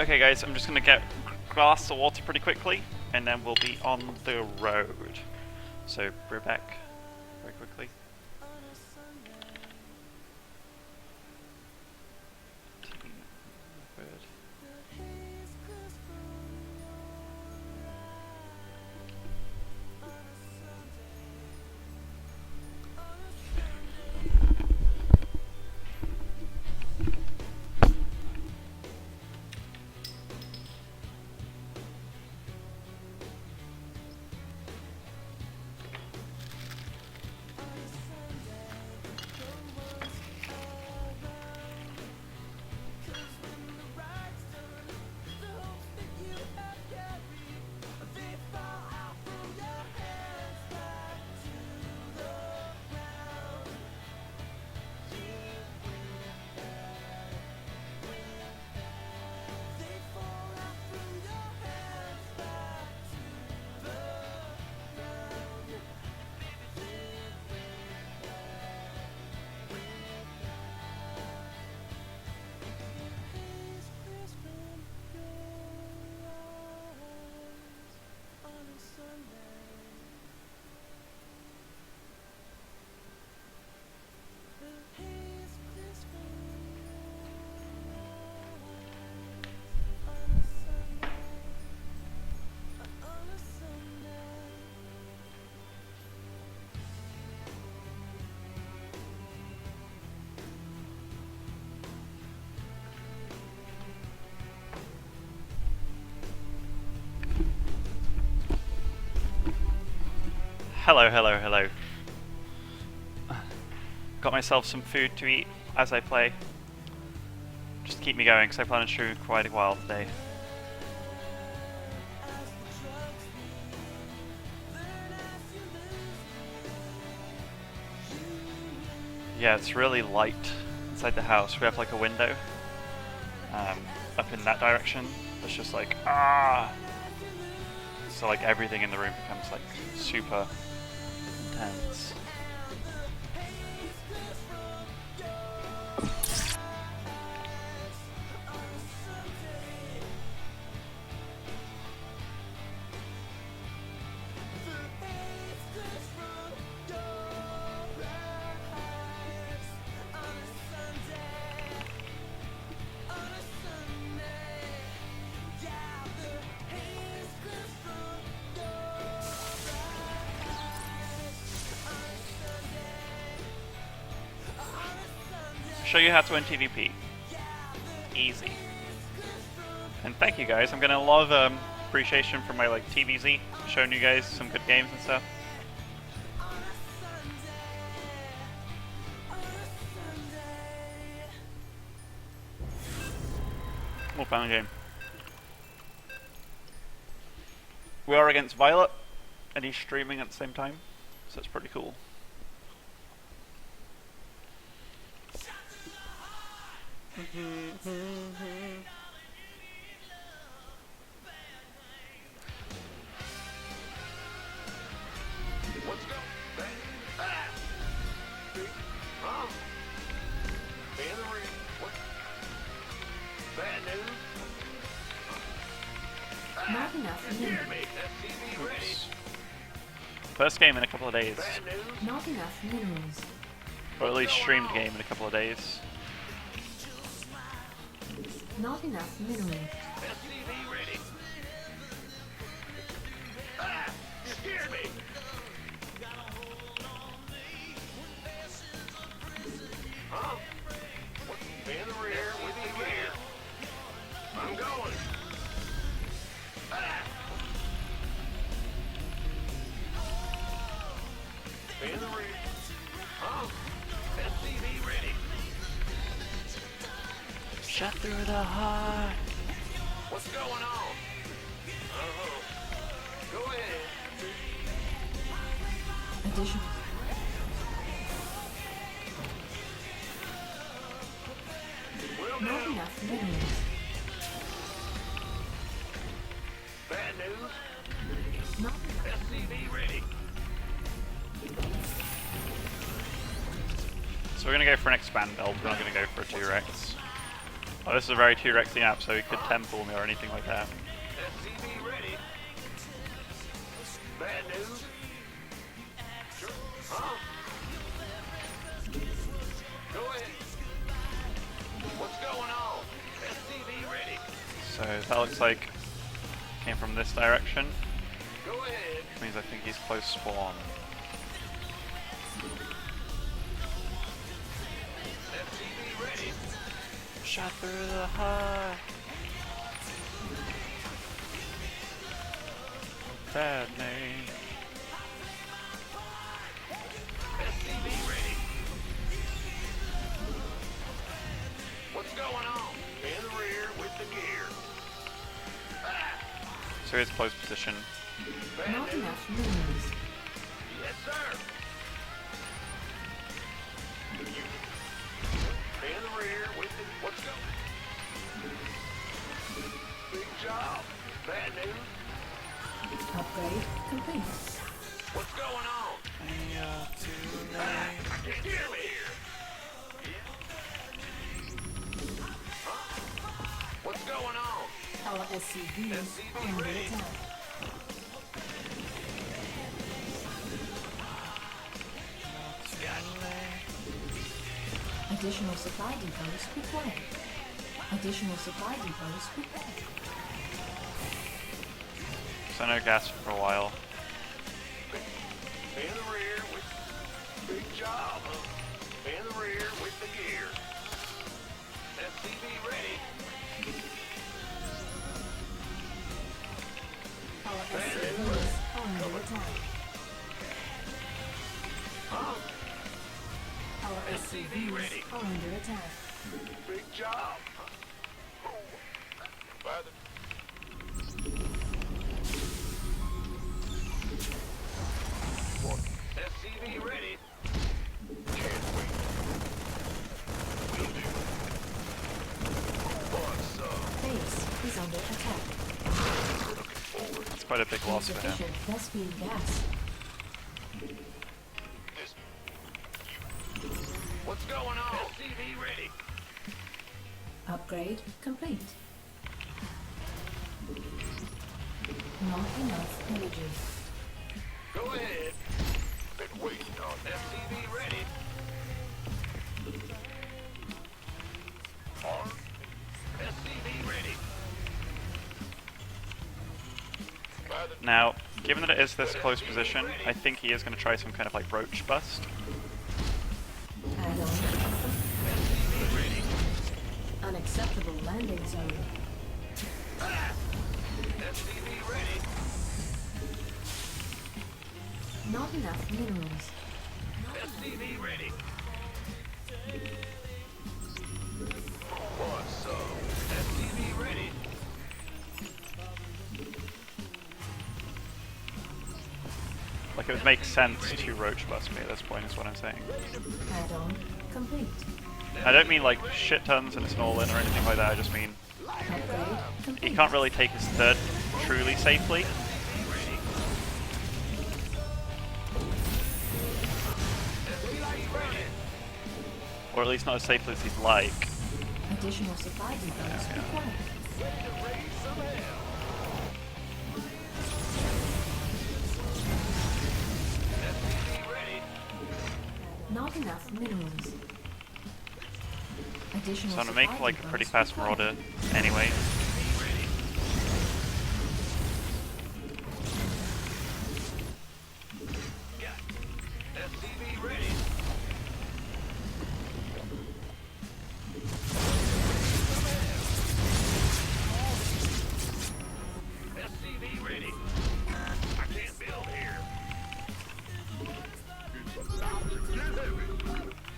Okay guys, I'm just going to get a glass of water pretty quickly, and then we'll be on the road. So, we're back very quickly. Hello, hello, hello. Got myself some food to eat as I play. Just to keep me going, because I plan on streaming quite a while today. Yeah, it's really light inside the house. We have like a window up in that direction. It's just like, so like everything in the room becomes like super intense. Show you how to win TVP. Easy. And thank you guys. I'm getting a lot of appreciation for my like TVZ, showing you guys some good games and stuff. More fun game. We are against Violet, and he's streaming at the same time, so it's pretty cool. Not enough minerals. Oops. First game in a couple of days. Not enough minerals. Or at least streamed game in a couple of days. Not enough minerals. You scared me. Huh? Be in the rear with the gear. I'm going. Be in the rear. Huh? SCV ready. Shut through the heart. What's going on? Go ahead. Addition. Not enough minerals. Bad news. Not enough. SCV ready. So we're gonna go for an expand build, we're not gonna go for a 2-Rex. Oh, this is a very T-Rexy map, so he could temple me or anything like that. SCV ready. Bad news? Sure. Huh? Go ahead. What's going on? SCV ready. So that looks like came from this direction, Go ahead. which means I think he's close spawn. SCV ready. Shot through the heart. Bad name. SCV ready. What's going on? In the rear with the gear. So he's close position. Bad Not news? enough minerals. Yes, sir. In the rear with the... What's going? Big job. Bad news? Upgrade complete. What's going on? I can't hear me here. Huh? What's going on? Our SCV is SCV under ready. attack. Additional supply depots required. Additional supply depots required. So no gas for a while. In the rear with... Big job. In the rear with the gear. SCV ready. Our SCV is under attack. Huh? Our SCVs ready. are under attack. Big job. By the... SCV ready. Can't wait. Will do. What's up? Base is under attack. Looking forward. It's quite a big loss for him. Insufficient Thespian gas. This... What's going on? SCV ready. Upgrade complete. Not enough energy. Go ahead. Been waiting on SCV ready. On. SCV ready. By the... Now, given that it is this close position, I think he is going to try some kind of like roach bust. Add-on. Unacceptable landing zone. SCV ready. Not enough minerals. SCV ready. What's up? SCV ready. Like it would make sense to roach bust me at this point is what I'm saying. Add-on complete. I don't mean like shit tons and it's an all-in or anything like that, I just mean Upgrade complete. he can't really take his third truly safely. Or at least not as safely as he'd like. Additional supply depots Yeah. required. Not enough minerals. Additional So I'm gonna supply make like a depots pretty fast required. marauder anyway. SCV ready. SCV ready. I can't build here.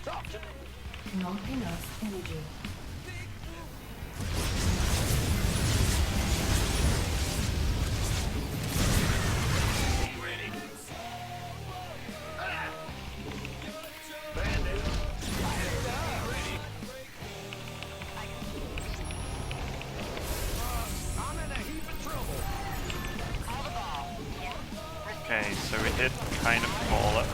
Talk to me. Not enough energy. Be ready. Bad news. SCV ready. I'm in a heap of trouble. Okay, so we did kind of call it.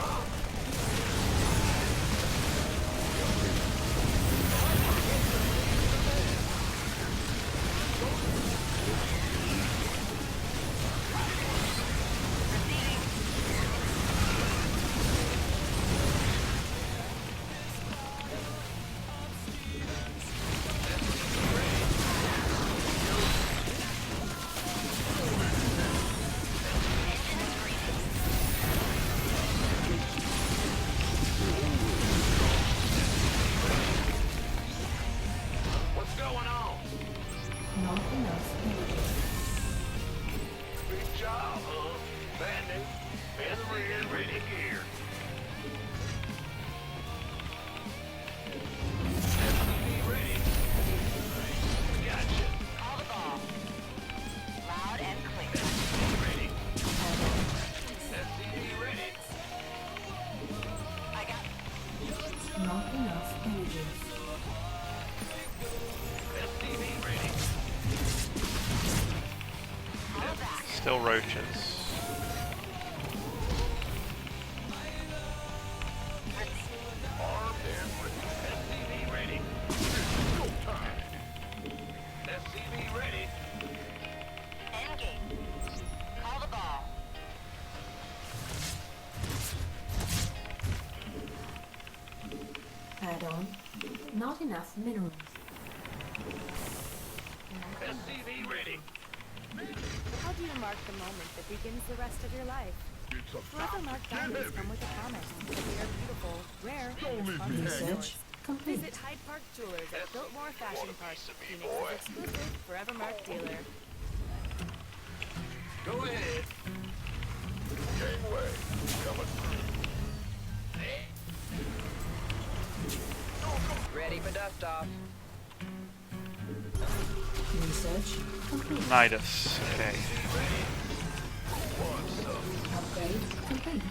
Not enough energy. Big job, huh? Bandit, in the rear, ready gear. SCV ready. Gotcha. Call the ball. Loud and clear. SCV ready. SCV ready. I got Not enough energy. SCV ready. all back. Still roaches. Armed and ready. SCV ready. Go time. SCV ready. Engage. Call the ball. Add-on. Not enough minerals. SCV ready. How do you mark the moment that begins the rest of your life? Forever Mark diamonds come with a promise that they are beautiful, rare, and responsive Research complete. Visit Hyde Park Jewelers at Biltmore Fashion Park, Phoenix's exclusive Forever Mark dealer. Go ahead. Gangway. Coming through. Hey. Ready for dust off. Research complete. Nidus. Okay. Upgrade complete.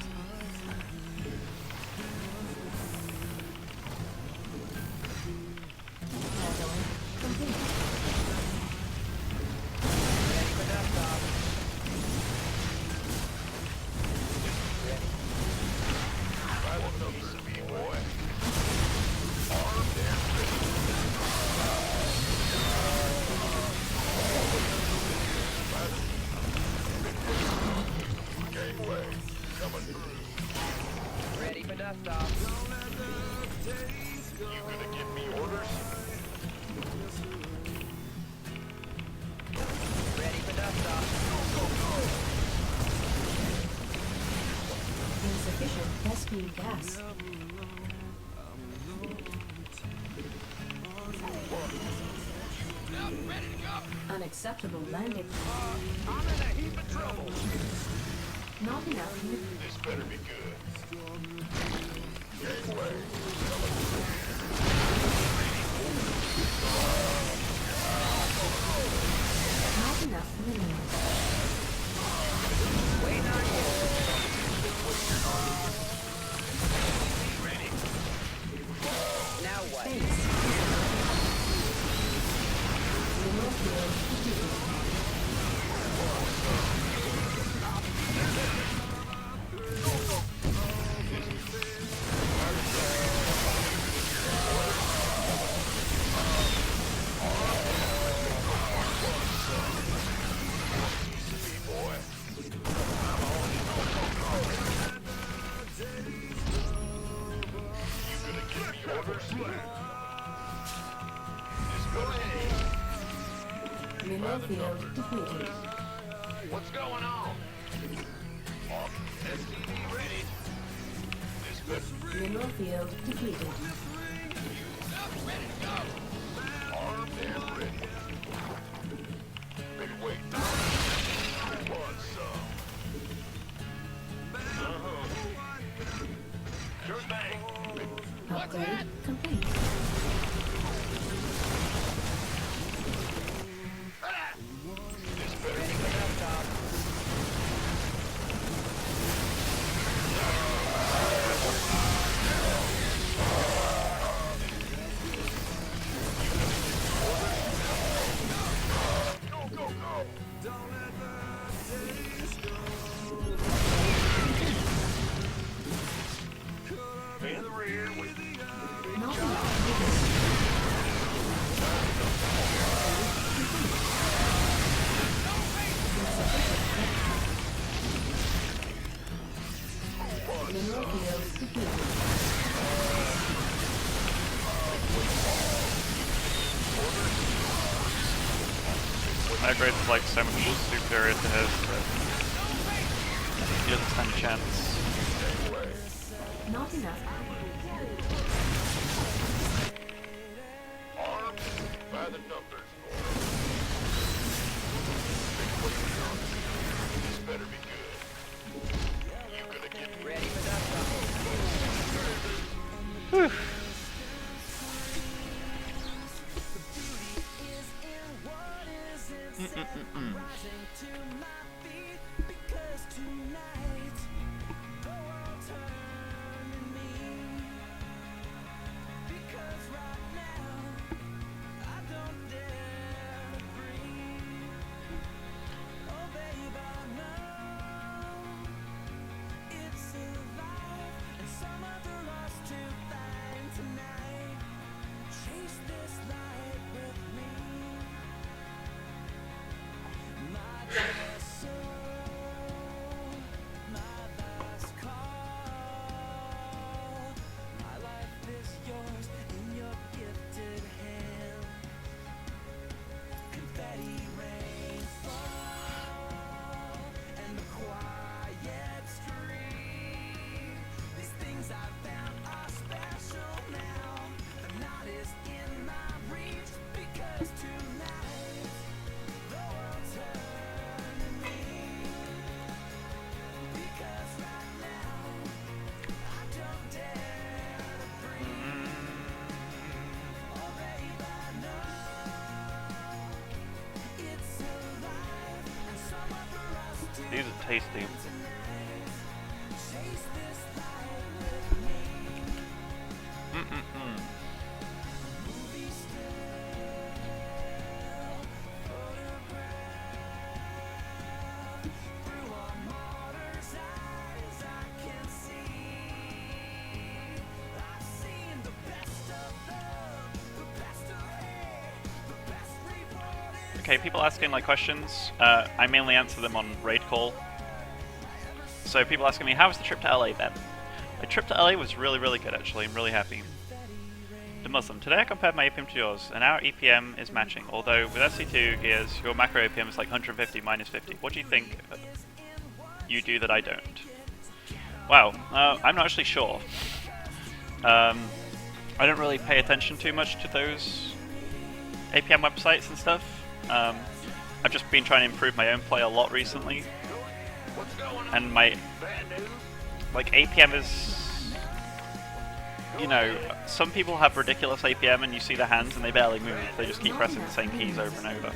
Add-on complete. Ready for dust off. I will know you, boy. Armed and ready. Gangway. Coming through. Ready for dust off. You gonna give me orders? Ready for dust off. Insufficient rescue gas. Unacceptable landing. I'm in a heap of trouble. Not enough minerals. This better be good. Gangway. Not enough minerals. Waiting on you. Now what? Base. Mineral field completed. Mineral field depleted. What's going on? SCV ready. This good. Mineral field depleted. Armed and ready. Been waiting. Want some? Sure thing. Upgrade complete. This better Ready for dust off. go, go, go. In the rear with Not enough minerals. Mineral field depleted. My grade is like so much superior to his that he doesn't stand a chance. Not enough. armed by the numbers. These are tasty. Okay, people asking like questions. I mainly answer them on raid call. So people asking me, how was the trip to LA, Ben? My trip to LA was really, really good actually. I'm really happy. EG.DeMusliM. Today I compared my APM to yours, and our EPM is matching. Although with SC2 gears, your macro APM is like 150 minus 50. What do you think you do that I don't? Wow, I'm not actually sure. I don't really pay attention too much to those APM websites and stuff. I've just been trying to improve my own play a lot recently, and my like APM is, you know, some people have ridiculous APM and you see their hands and they barely move. They just keep pressing the same keys over and over.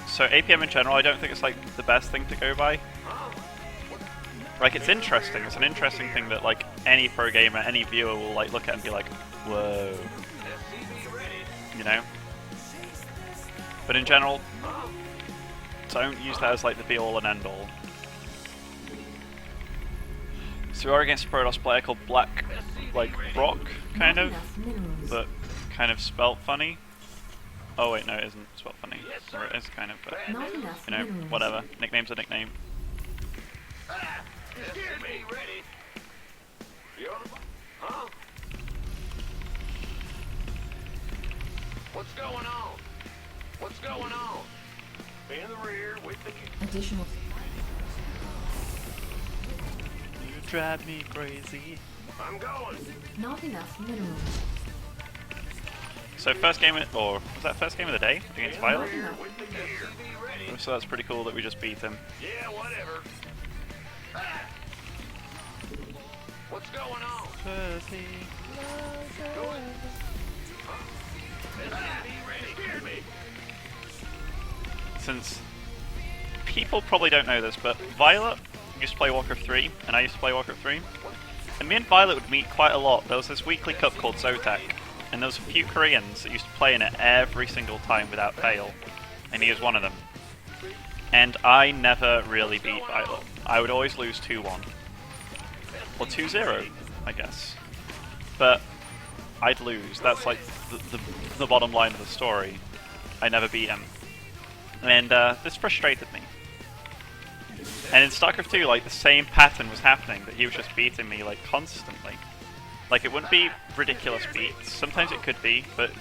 So APM in general, I don't think it's like the best thing to go by. Like, it's interesting. It's an interesting thing that like any pro gamer, any viewer will like look at and be like, whoa, you know. But in general, don't use that as like the be all and end all. So we are against a Protoss player called Black, like Brock, kind of, but kind of spelt funny. Oh wait, no, it isn't spelt funny. Or it is kind of, but you know, whatever. Nickname's a nickname. What's going on? What's going on? In the rear with the Additional. You drive me crazy. I'm going. Not enough minerals. So first game, or was that first game of the day against Violet? Rear with the gear. So that's pretty cool that we just beat him. Yeah, whatever. What's going on? Since people probably don't know this, but Violet used to play Warcraft 3, and I used to play Warcraft 3. And me and Violet would meet quite a lot. There was this weekly cup called Zotac, and there was a few Koreans that used to play in it every single time without fail, and he was one of them. And I never really beat Violet. I would always lose 2-1. Or 2-0, I guess. But I'd lose. That's like the bottom line of the story. I never beat him. And this frustrated me. And in StarCraft 2, like, the same pattern was happening, that he was just beating me, like, constantly. Like, it wouldn't be ridiculous beats. Sometimes it could be, but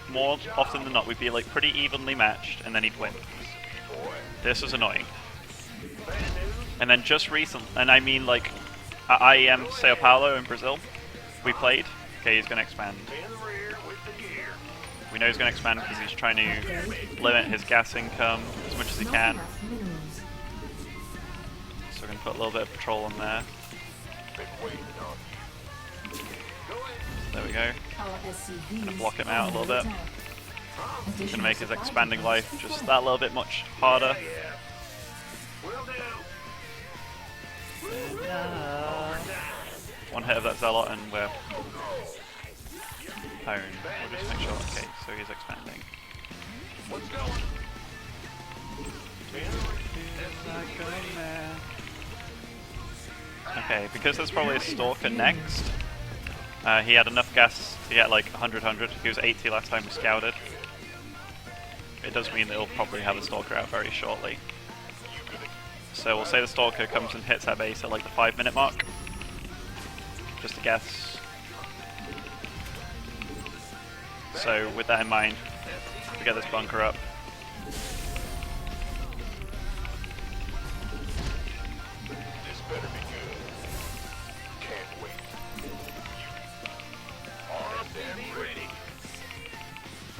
more often than not, we'd be, like, pretty evenly matched, and then he'd win. This was annoying. And then just recently, and I mean, like, at IEM Sao Paulo in Brazil, we played. Okay, he's gonna expand. We know he's going to expand because he's trying to limit his gas income as much as he can. So we're going to put a little bit of patrol on there. There we go. Going to block him out a little bit. Gonna make his expanding life just that little bit much harder. Will do. One hit of that zealot and we're owned. We'll just make sure. Okay, so he's expanding. What's going? Okay, because there's probably a Stalker next, he had enough gas to get like 100. He was 80 last time we scouted. It does mean that he'll probably have the Stalker out very shortly. So we'll say the Stalker comes and hits our base at like the 5-minute mark. Just a guess. So with that in mind, we get this bunker up. This better be good. Can't wait. Armed and ready.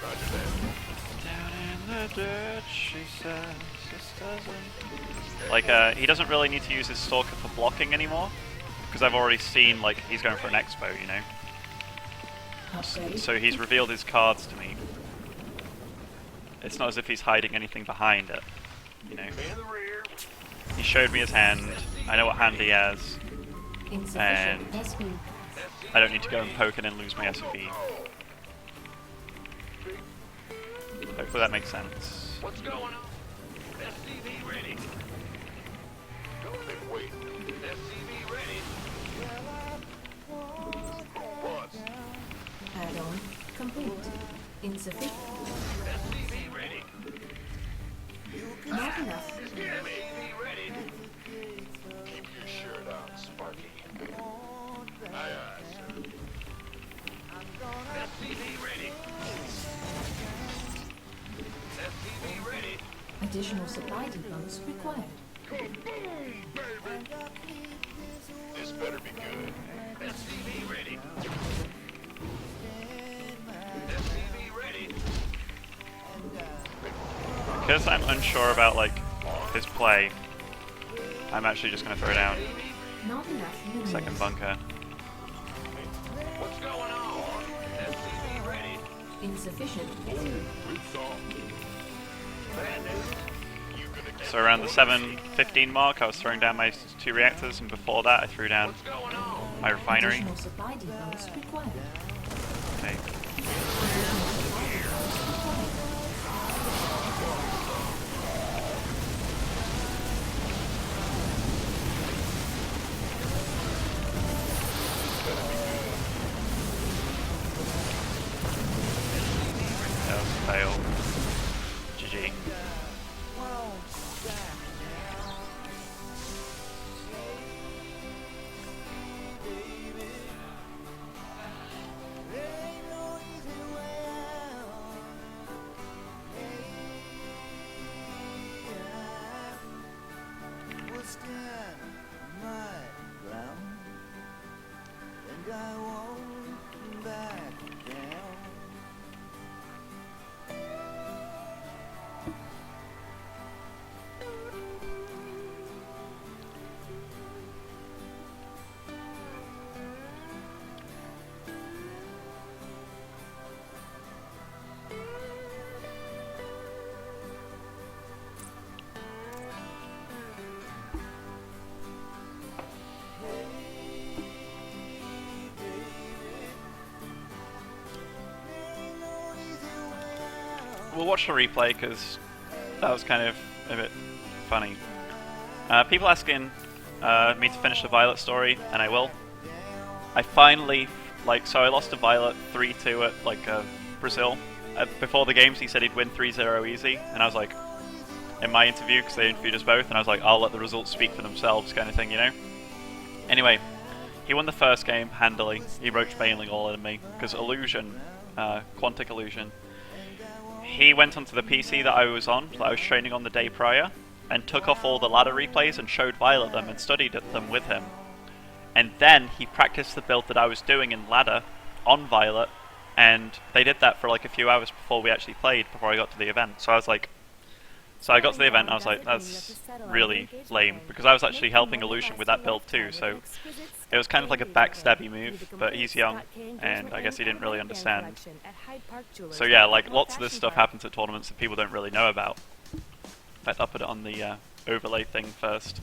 Roger that. Down in the dirt, she says, this doesn't. Like, he doesn't really need to use his Stalker for blocking anymore, because I've already seen, like, he's going for an expo, you know? So he's revealed his cards to me. It's not as if he's hiding anything behind it, you know? In the rear. He showed me his hand, I know what hand he has, and I don't need to go and poke it and lose my SUV. Hopefully that makes sense. What's going on? SCV ready. Don't think wait. SCV ready. Once. Add-on complete. Insufficient. SCV ready. Not enough. SCV ready. Keep your shirt on, Sparky. Aye, aye, sir. SCV ready. SCV ready. Additional supply depots required. This better be good. SCV ready. SCV ready. Because I'm unsure about, like, his play, I'm actually just going to throw down Not enough minerals. second bunker. What's going on? SCV ready. Insufficient. Bad news. You gonna get So around the 7:15 mark, I was throwing down my 2 reactors, and before that, I threw down what's going on? my refinery. Additional supply depots required. Okay. That was a fail. GG. We'll watch the replay because that was kind of a bit funny. People asking me to finish the Violet story, and I will. I finally, so I lost to Violet 3-2 at, Brazil. Before the games, he said he'd win 3-0 easy, and I was like, in my interview, because they interviewed us both, and I was like, I'll let the results speak for themselves, kind of thing, you know? Anyway, he won the first game handily. He roach bailing all in me, because Illusion, Quantic Illusion, he went onto the PC that I was on, that I was training on the day prior, and took off all the ladder replays and showed Violet them and studied them with him. And then he practiced the build that I was doing in ladder on Violet, and they did that for like a few hours before we actually played, before I got to the event. So I was like, I got to the event and I was like, that's really lame, because I was actually helping Illusion with that build too, so It was kind of like a backstabby move, but he's young, and I guess he didn't really understand. So yeah, like lots of this stuff happens at tournaments that people don't really know about. In fact, I'll put it on the overlay thing first.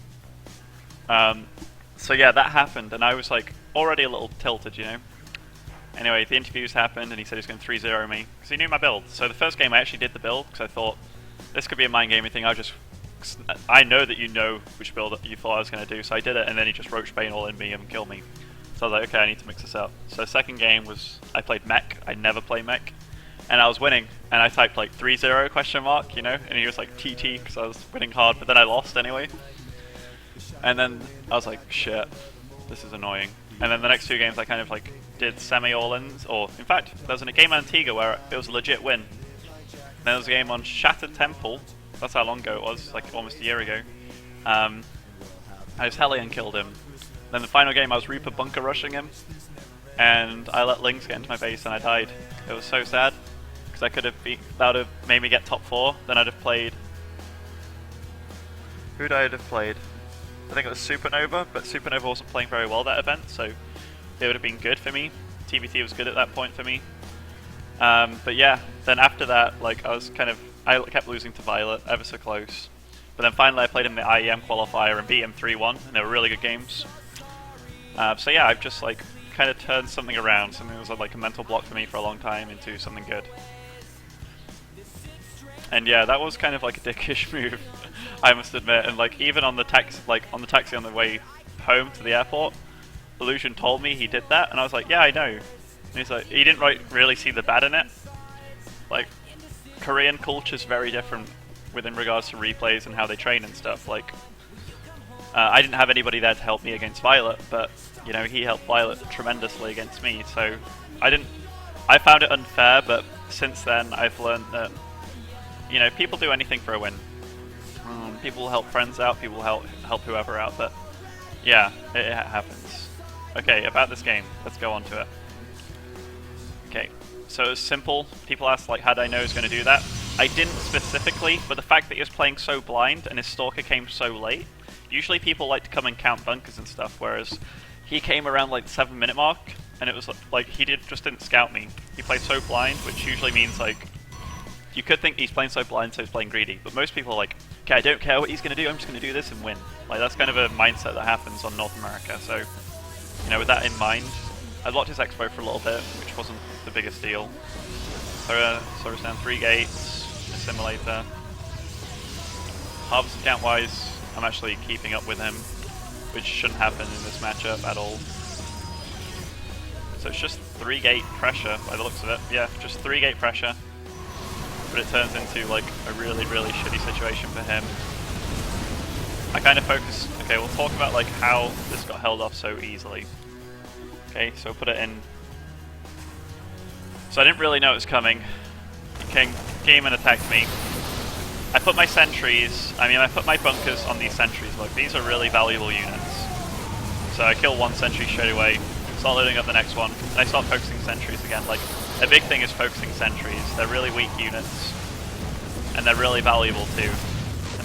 So yeah, that happened, and I was like already a little tilted, you know. Anyway, the interviews happened, and he said he was going to 3-0 me, because he knew my build. So the first game I actually did the build, because I thought, this could be a mind gaming thing, I know that you know which build you thought I was going to do, so I did it, and then he just Roach Bane all in me and killed me. So I was like, okay, I need to mix this up. So the second game was, I played mech, I never play mech, and I was winning, and I typed like 3-0 question mark, you know, and he was like TT, because I was winning hard, but then I lost anyway. And then I was like, shit, this is annoying. And then the next two games I kind of like did semi-all-ins, or in fact, there was a game on Antigua where it was a legit win. Then there was a game on Shattered Temple, that's how long ago it was, like almost a year ago. I just Hellion killed him. Then the final game I was Reaper bunker rushing him, and I let Lynx get into my base and I died. It was so sad, because I could have that would have made me get top 4, then I'd have played... Who'd I have played? I think it was Supernova, but Supernova wasn't playing very well that event, so it would have been good for me. TBT was good at that point for me. But yeah, then after that, like I kept losing to Violet, ever so close. But then finally I played him in the IEM qualifier and beat him 3-1, and they were really good games. So yeah, I've just like kind of turned something around. Something that was like a mental block for me for a long time into something good. And yeah, that was kind of like a dickish move, I must admit. And like even on the taxi on the way home to the airport, Illusion told me he did that, and I was like, yeah, I know. And he's like, he didn't really see the bad in it. Like, Korean culture's very different within regards to replays and how they train and stuff. Like, I didn't have anybody there to help me against Violet, but you know, he helped Violet tremendously against me. So I found it unfair, but since then I've learned that, you know, people do anything for a win. People help friends out, people help whoever out, but yeah, it happens. Okay, about this game, let's go on to it. Okay, so it was simple. People asked, like, how did I know he was going to do that? I didn't specifically, but the fact that he was playing so blind and his Stalker came so late, usually people like to come and count bunkers and stuff, whereas he came around like the 7-minute mark, and it was like he just didn't scout me. He played so blind, which usually means like, you could think he's playing so blind so he's playing greedy, but most people are like, okay, I don't care what he's going to do, I'm just going to do this and win. Like, that's kind of a mindset that happens on North America, so, you know, with that in mind, I locked his expo for a little bit, which wasn't the biggest deal. So it's down 3 gates, Assimilator. Harvest account wise, I'm actually keeping up with him, which shouldn't happen in this matchup at all. So it's just 3 gate pressure by the looks of it. Yeah, just 3 gate pressure. But it turns into like a really, really shitty situation for him. I kind of focused, okay, we'll talk about like how this got held off so easily. Okay, so put it in. So I didn't really know it was coming. He came and attacked me. I put my sentries, I put my bunkers on these sentries. Look, these are really valuable units. So I kill one sentry straight away, start loading up the next one, and I start focusing sentries again. Like, a big thing is focusing sentries. They're really weak units, and they're really valuable too.